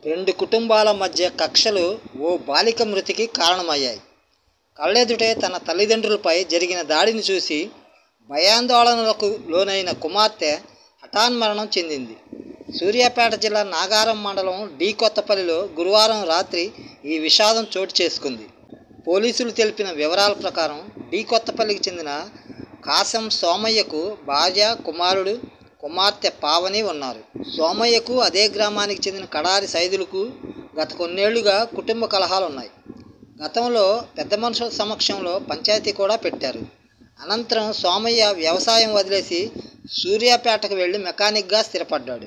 రెండు కుటుంబాల మధ్య కక్షలు ఓ బాలిక మృతికి కారణమయ్యాయి. కళ్ళెదుటే తన తల్లిదండ్రులపై జరిగిన దాడిని చూసి భయాందోళనలకు లోనైన కుమార్తె హఠాన్మరణం చెందింది. సూర్యాపేట జిల్లా నాగారం మండలం డి కొత్తపల్లిలో గురువారం రాత్రి ఈ విషాదం చోటు చేసుకుంది. పోలీసులు తెలిపిన వివరాల ప్రకారం డి కొత్తపల్లికి చెందిన కాసం సోమయ్యకు భార్య, కుమారుడు, కుమార్తె పావని ఉన్నారు. సోమయ్యకు అదే గ్రామానికి చెందిన కడారి సైదులకు గత కొన్నేళ్లుగా కుటుంబ కలహాలున్నాయి. గతంలో పెద్ద మనుషుల సమక్షంలో పంచాయతీ కూడా పెట్టారు. అనంతరం సోమయ్య వ్యవసాయం వదిలేసి సూర్యాపేటకు వెళ్ళి మెకానిక్గా స్థిరపడ్డాడు.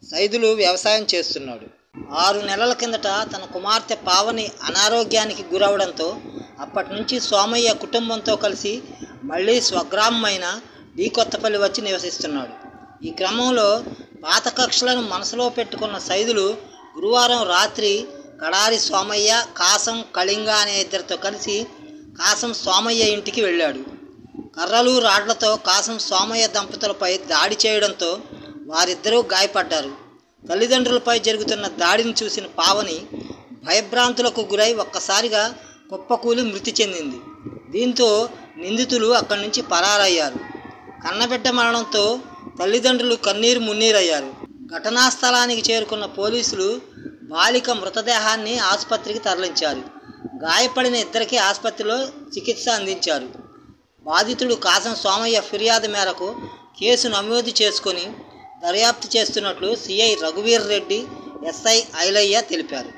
సైదులు వ్యవసాయం చేస్తున్నాడు. 6 నెలల కిందట తన కుమార్తె పావని అనారోగ్యానికి గురవడంతో అప్పటి నుంచి సోమయ్య కుటుంబంతో కలిసి మళ్ళీ స్వగ్రామమైన డి కొత్తపల్లి వచ్చి నివసిస్తున్నాడు. ఈ క్రమంలో పాత కక్షలను మనసులో పెట్టుకున్న సైదులు గురువారం రాత్రి కడారి సోమయ్య, కాసం కళింగ అనే ఇద్దరితో కలిసి కాసం సోమయ్య ఇంటికి వెళ్ళాడు. కర్రలు, రాడ్లతో కాసం సోమయ్య దంపతులపై దాడి చేయడంతో వారిద్దరూ గాయపడ్డారు. తల్లిదండ్రులపై జరుగుతున్న దాడిని చూసిన పావని భయభ్రాంతులకు గురై ఒక్కసారిగా కుప్పకూలి మృతి చెందింది. దీంతో నిందితులు అక్కడి నుంచి పరారయ్యారు. కన్నబిడ్డ మరణంతో తల్లిదండ్రులు కన్నీరు మున్నీరయ్యారు. ఘటనా స్థలానికి చేరుకున్న పోలీసులు బాలిక మృతదేహాన్ని ఆసుపత్రికి తరలించారు. గాయపడిన ఇద్దరికి ఆసుపత్రిలో చికిత్స అందించారు. బాధితుడు కాసం సోమయ్య ఫిర్యాదు మేరకు కేసు నమోదు చేసుకొని దర్యాప్తు చేస్తున్నట్లు సిఐ రఘువీర్ రెడ్డి, ఎస్ఐ ఐలయ్య తెలిపారు.